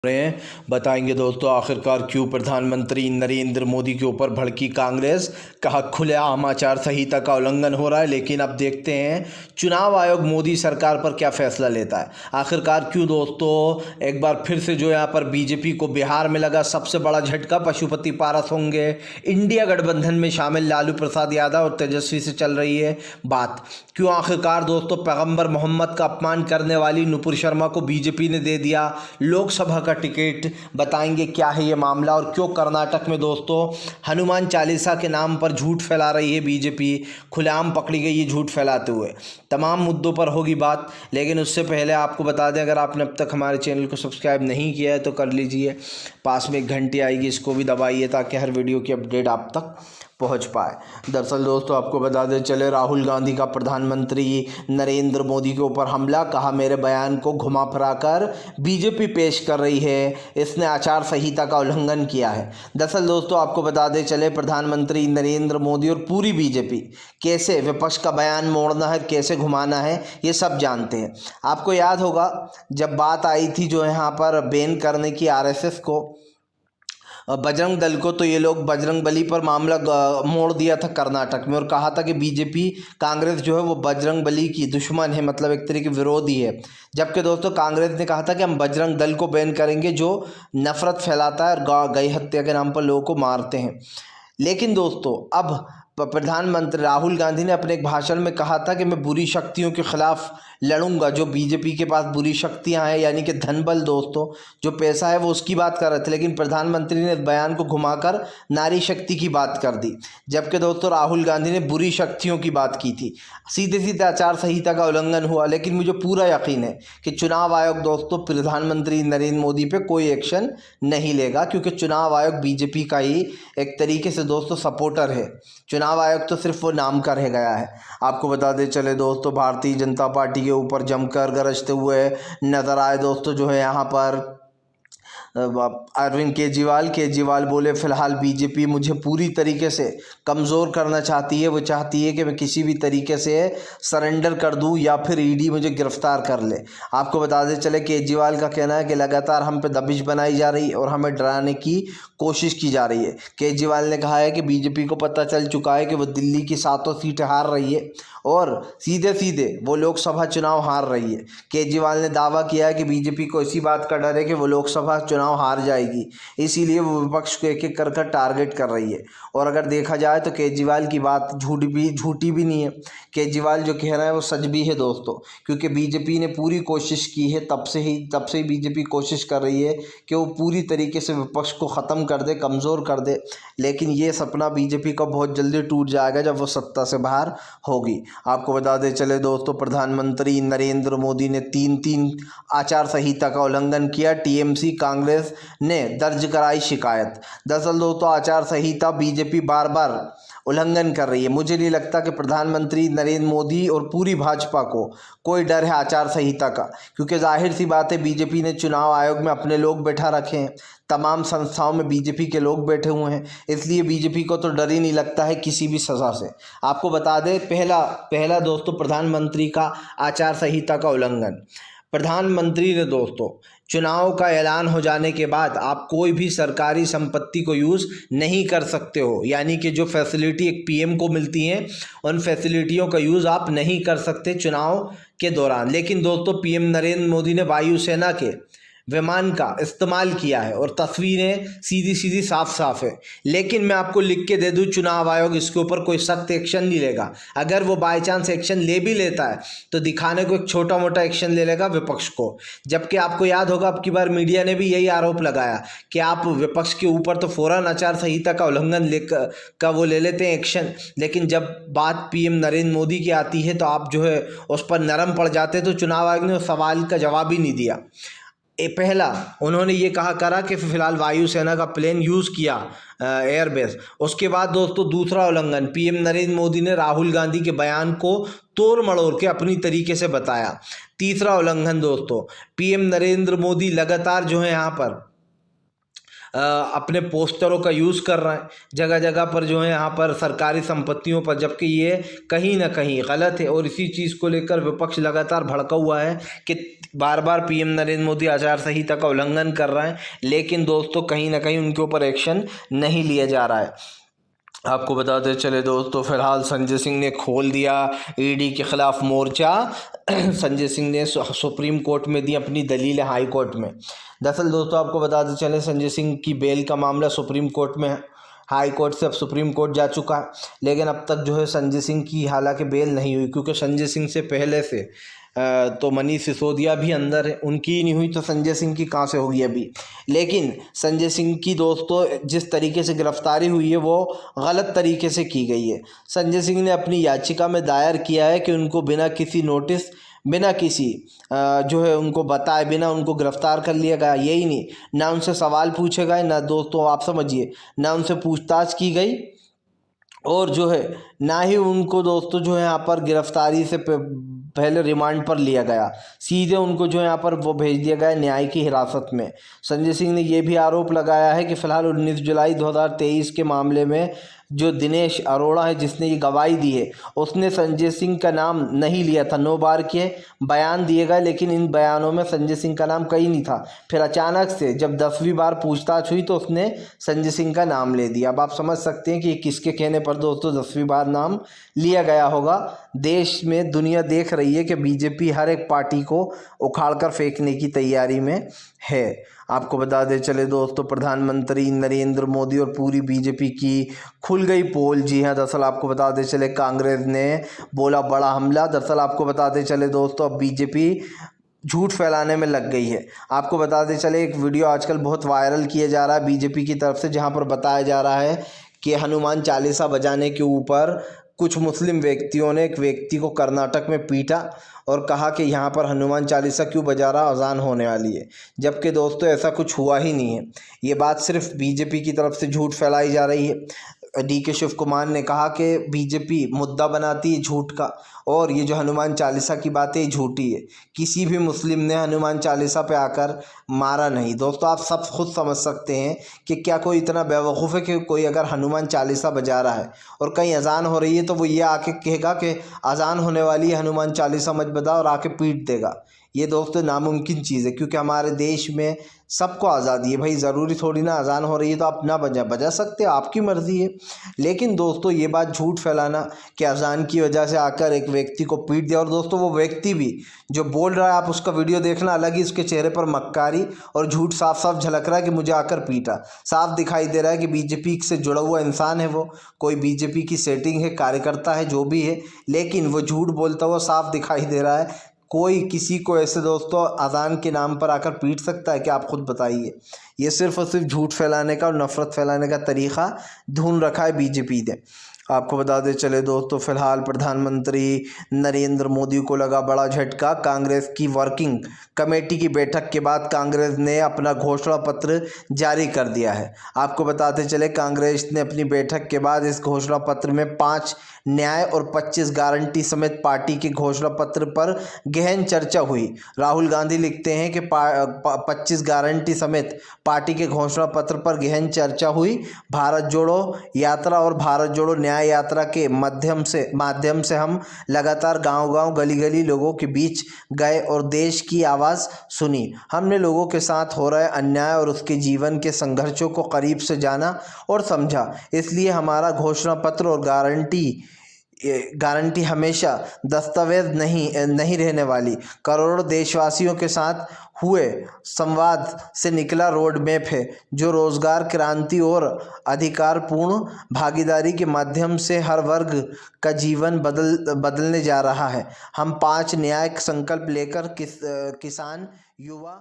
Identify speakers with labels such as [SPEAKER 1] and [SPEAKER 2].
[SPEAKER 1] रहे हैं। बताएंगे दोस्तों आखिरकार क्यों प्रधानमंत्री नरेंद्र मोदी के ऊपर भड़की कांग्रेस। कहा खुलेआम आचार संहिता का उल्लंघन हो रहा है, लेकिन अब देखते हैं चुनाव आयोग मोदी सरकार पर क्या फैसला लेता है। आखिरकार क्यों दोस्तों एक बार फिर से जो यहाँ पर बीजेपी को बिहार में लगा सबसे बड़ा झटका। पशुपति पारस होंगे। इंडिया गठबंधन में शामिल लालू प्रसाद यादव और तेजस्वी से चल रही है बात। क्यों आखिरकार दोस्तों पैगंबर मोहम्मद का अपमान करने वाली नुपुर शर्मा को बीजेपी ने दे दिया लोकसभा का टिकट। बताएंगे क्या है ये मामला और क्यों कर्नाटक में दोस्तों हनुमान चालीसा के नाम पर झूठ फैला रही है बीजेपी। खुलेआम पकड़ी गई ये झूठ फैलाते हुए। तमाम मुद्दों पर होगी बात, लेकिन उससे पहले आपको बता दें अगर आपने अब तक हमारे चैनल को सब्सक्राइब नहीं किया है तो कर लीजिए। पास में एक घंटी आएगी, इसको भी दबाइए ताकि हर वीडियो की अपडेट आप तक पहुंच पाए। दरअसल दोस्तों आपको बता दें चले राहुल गांधी का प्रधानमंत्री नरेंद्र मोदी के ऊपर हमला। कहा मेरे बयान को घुमा फिरा कर बीजेपी पेश कर रही है, इसने आचार संहिता का उल्लंघन किया है। दरअसल दोस्तों आपको बता दें चले प्रधानमंत्री नरेंद्र मोदी और पूरी बीजेपी कैसे विपक्ष का बयान मोड़ना है, कैसे घुमाना है, ये सब जानते हैं। आपको याद होगा जब बात आई थी जो यहाँ पर बैन करने की आरएसएस को, बजरंग दल को, तो ये लोग बजरंग बली पर मामला मोड़ दिया था कर्नाटक में और कहा था कि बीजेपी कांग्रेस जो है वो बजरंग बली की दुश्मन है, मतलब एक तरह की विरोधी है। जबकि दोस्तों कांग्रेस ने कहा था कि हम बजरंग दल को बैन करेंगे जो नफरत फैलाता है और गई हत्या के नाम पर लोगों को मारते हैं। लेकिन दोस्तों अब प्रधानमंत्री राहुल गांधी ने अपने एक भाषण में कहा था कि मैं बुरी शक्तियों के खिलाफ लड़ूंगा, जो बीजेपी के पास बुरी शक्तियां हैं यानी कि धन बल दोस्तों, जो पैसा है वो उसकी बात कर रहे थे। लेकिन प्रधानमंत्री ने इस बयान को घुमाकर नारी शक्ति की बात कर दी, जबकि दोस्तों राहुल गांधी ने बुरी शक्तियों की बात की थी। सीधे सीधे आचार संहिता का उल्लंघन हुआ। लेकिन मुझे पूरा यकीन है कि चुनाव आयोग दोस्तों प्रधानमंत्री नरेंद्र मोदी पे कोई एक्शन नहीं लेगा, क्योंकि चुनाव आयोग बीजेपी का ही एक तरीके से दोस्तों सपोर्टर है। चुनाव आयोग तो सिर्फ वो नाम का रह गया है। आपको बता दें चले दोस्तों भारतीय जनता पार्टी के ऊपर जमकर गरजते हुए नजर आए दोस्तों जो है यहाँ पर अरविंद केजरीवाल बोले फिलहाल बीजेपी मुझे पूरी तरीके से कमज़ोर करना चाहती है। वो चाहती है कि मैं किसी भी तरीके से सरेंडर कर दूं या फिर ईडी मुझे गिरफ्तार कर ले। आपको बता दें चले केजरीवाल का कहना है कि लगातार हम पे दबिश बनाई जा रही है और हमें डराने की कोशिश की जा रही है। केजरीवाल ने कहा है कि बीजेपी को पता चल चुका है कि वो दिल्ली की 7 सीटें हार रही है और सीधे सीधे वो लोकसभा चुनाव हार रही है। केजरीवाल ने दावा किया है कि बीजेपी को इसी बात का डर है कि वो लोकसभा चुनाव हार जाएगी, इसीलिए वो विपक्ष को एक एक कर टारगेट कर रही है। और अगर देखा जाए तो केजरीवाल की बात झूठी भी नहीं है। केजरीवाल जो कह रहा है वो सच भी है दोस्तों, क्योंकि बीजेपी ने पूरी कोशिश की है, तब से ही बीजेपी कोशिश कर रही है कि वो पूरी तरीके से विपक्ष को ख़त्म कर दे, कमज़ोर कर दे। लेकिन ये सपना बीजेपी का बहुत जल्दी टूट जाएगा जब वो सत्ता से बाहर होगी। आपको बता दें चले दोस्तों प्रधानमंत्री नरेंद्र मोदी ने तीन आचार संहिता का उल्लंघन किया। टीएमसी कांग्रेस ने दर्ज कराई शिकायत। दरअसल दोस्तों आचार संहिता बीजेपी बार बार उल्लंघन कर रही है। मुझे नहीं लगता कि प्रधानमंत्री नरेंद्र मोदी और पूरी भाजपा को कोई डर है आचार संहिता का, क्योंकि जाहिर सी बात है बीजेपी ने चुनाव आयोग में अपने लोग बैठा रखे हैं, तमाम संस्थाओं में बीजेपी के लोग बैठे हुए हैं, इसलिए बीजेपी को तो डर ही नहीं लगता है किसी भी सज़ा से। आपको बता दें पहला दोस्तों प्रधानमंत्री का आचार संहिता का उल्लंघन। प्रधानमंत्री ने दोस्तों चुनाव का ऐलान हो जाने के बाद आप कोई भी सरकारी संपत्ति को यूज़ नहीं कर सकते हो, यानी कि जो फैसिलिटी एक पीएम को मिलती हैं उन फैसिलिटियों का यूज़ आप नहीं कर सकते चुनाव के दौरान। लेकिन दोस्तों पीएम नरेंद्र मोदी ने वायुसेना के विमान का इस्तेमाल किया है और तस्वीरें सीधी सीधी साफ है। लेकिन मैं आपको लिख के दे दूं चुनाव आयोग इसके ऊपर कोई सख्त एक्शन नहीं लेगा। अगर वो बाय चांस एक्शन ले भी लेता है तो दिखाने को एक छोटा मोटा एक्शन ले लेगा विपक्ष को। जबकि आपको याद होगा अब की बार मीडिया ने भी यही आरोप लगाया कि आप विपक्ष के ऊपर तो फ़ौरन आचार संहिता का उल्लंघन वो ले लेते हैं एक्शन, लेकिन जब बात पीएम नरेंद्र मोदी की आती है तो आप जो है उस पर नरम पड़ जाते हैं। तो चुनाव आयोग ने उस सवाल का जवाब ही नहीं दिया। पहला उन्होंने ये करा कि फिलहाल वायुसेना का प्लेन यूज़ किया एयरबेस। उसके बाद दोस्तों दूसरा उल्लंघन, पीएम नरेंद्र मोदी ने राहुल गांधी के बयान को तोड़ मड़ोड़ के अपनी तरीके से बताया। तीसरा उल्लंघन दोस्तों पीएम नरेंद्र मोदी लगातार जो है यहाँ पर अपने पोस्टरों का यूज़ कर रहे हैं जगह जगह पर जो है यहाँ पर सरकारी संपत्तियों पर, जबकि ये कहीं ना कहीं गलत है। और इसी चीज़ को लेकर विपक्ष लगातार भड़का हुआ है कि बार बार पीएम नरेंद्र मोदी आचार संहिता का उल्लंघन कर रहे हैं, लेकिन दोस्तों कहीं ना कहीं उनके ऊपर एक्शन नहीं लिया जा रहा है। आपको बताते चले दोस्तों, फिलहाल संजय सिंह ने खोल दिया ईडी के खिलाफ मोर्चा। संजय सिंह ने सुप्रीम कोर्ट में दी अपनी दलील हाई कोर्ट में। दरअसल दोस्तों आपको बताते चले, संजय सिंह की बेल का मामला सुप्रीम कोर्ट में है। हाई कोर्ट से अब सुप्रीम कोर्ट जा चुका है, लेकिन अब तक जो है संजय सिंह की हालांकि बेल नहीं हुई, क्योंकि संजय सिंह से पहले से तो मनीष सिसोदिया भी अंदर है, उनकी ही नहीं हुई तो संजय सिंह की कहाँ से होगी अभी। लेकिन संजय सिंह की दोस्तों जिस तरीके से गिरफ्तारी हुई है वो गलत तरीके से की गई है। संजय सिंह ने अपनी याचिका में दायर किया है कि उनको बिना किसी नोटिस, बिना किसी जो है उनको बताए बिना उनको गिरफ्तार कर लिया गया। यही नहीं, ना उनसे सवाल पूछे गए, ना दोस्तों आप समझिए ना उनसे पूछताछ की गई, और जो है ना ही उनको दोस्तों जो है यहाँ पर गिरफ्तारी से पहले रिमांड पर लिया गया, सीधे उनको जो है यहाँ पर वो भेज दिया गया न्याय की हिरासत में। संजय सिंह ने ये भी आरोप लगाया है कि फिलहाल 19 जुलाई 2023 के मामले में जो दिनेश अरोड़ा है जिसने ये गवाही दी है, उसने संजय सिंह का नाम नहीं लिया था। 9 बार के बयान दिए गए, लेकिन इन बयानों में संजय सिंह का नाम कहीं नहीं था। फिर अचानक से जब 10वीं बार पूछताछ हुई तो उसने संजय सिंह का नाम ले दिया। अब आप समझ सकते हैं कि किसके कहने पर दोस्तों 10वीं बार नाम लिया गया होगा। देश में दुनिया देख रही है कि बीजेपी हर एक पार्टी को उखाड़ कर फेंकने की तैयारी में है। आपको बता दें चले दोस्तों, प्रधानमंत्री नरेंद्र मोदी और पूरी बीजेपी की खुल गई पोल। जी हाँ, दरअसल आपको बताते चले कांग्रेस ने बोला बड़ा हमला। दरअसल आपको बताते चले दोस्तों, अब बीजेपी झूठ फैलाने में लग गई है। आपको बताते चले एक वीडियो आजकल बहुत वायरल किया जा रहा है बीजेपी की तरफ से, जहां पर बताया जा रहा है कि हनुमान चालीसा बजाने के ऊपर कुछ मुस्लिम व्यक्तियों ने एक व्यक्ति को कर्नाटक में पीटा और कहा कि यहाँ पर हनुमान चालीसा क्यों बजा रहा, अजान होने वाली है। जबकि दोस्तों ऐसा कुछ हुआ ही नहीं है। ये बात सिर्फ बीजेपी की तरफ से झूठ फैलाई जा रही है। डीके शिव कुमार ने कहा कि बीजेपी मुद्दा बनाती है झूठ का, और ये जो हनुमान चालीसा की बात है झूठी है। किसी भी मुस्लिम ने हनुमान चालीसा पे आकर मारा नहीं। दोस्तों आप सब खुद समझ सकते हैं कि क्या कोई इतना बेवकूफ़ है कि कोई अगर हनुमान चालीसा बजा रहा है और कहीं अजान हो रही है तो वो ये आके कहेगा कि अजान होने वाली है, हनुमान चालीसा मत बजा, और आके पीट देगा। ये दोस्तों नामुमकिन चीज़ है, क्योंकि हमारे देश में सबको आज़ादी है भाई। ज़रूरी थोड़ी ना अजान हो रही है तो आप ना बजा सकते हो, आपकी मर्ज़ी है। लेकिन दोस्तों ये बात झूठ फैलाना कि अजान की वजह से आकर एक व्यक्ति को पीट दिया, और दोस्तों वो व्यक्ति भी जो बोल रहा है आप उसका वीडियो देखना, अलग ही उसके चेहरे पर मक्कारी और झूठ साफ साफ झलक रहा है कि मुझे आकर पीटा। साफ दिखाई दे रहा है कि बीजेपी से जुड़ा हुआ इंसान है, वो कोई बीजेपी की सेटिंग है, कार्यकर्ता है, जो भी है, लेकिन वो झूठ बोलता हुआ साफ दिखाई दे रहा है। कोई किसी को ऐसे दोस्तों अजान के नाम पर आकर पीट सकता है कि आप खुद बताइए। ये सिर्फ और सिर्फ झूठ फैलाने का और नफ़रत फैलाने का तरीक़ा ढूंढ रखा है बीजेपी ने। आपको बताते चले दोस्तों, फिलहाल प्रधानमंत्री नरेंद्र मोदी को लगा बड़ा झटका। कांग्रेस की वर्किंग कमेटी की बैठक के बाद कांग्रेस ने अपना घोषणा पत्र जारी कर दिया है। आपको बताते चले कांग्रेस ने अपनी बैठक के बाद इस घोषणा पत्र में 5 न्याय और 25 गारंटी समेत पार्टी के घोषणा पत्र पर गहन चर्चा हुई। राहुल गांधी लिखते हैं कि 25 गारंटी समेत पार्टी के घोषणा पत्र पर गहन चर्चा हुई। भारत जोड़ो यात्रा और भारत जोड़ो न्याय यात्रा के माध्यम से हम लगातार गांव-गांव, गली-गली लोगों के बीच गए और देश की आवाज़ सुनी। हमने लोगों के साथ हो रहे अन्याय और उसके जीवन के संघर्षों को करीब से जाना और समझा। इसलिए हमारा घोषणा पत्र और गारंटी हमेशा दस्तावेज नहीं रहने वाली, करोड़ों देशवासियों के साथ हुए संवाद से निकला रोड मैप है, जो रोजगार क्रांति और अधिकारपूर्ण भागीदारी के माध्यम से हर वर्ग का जीवन बदलने जा रहा है। हम 5 न्याय संकल्प लेकर किसान, युवा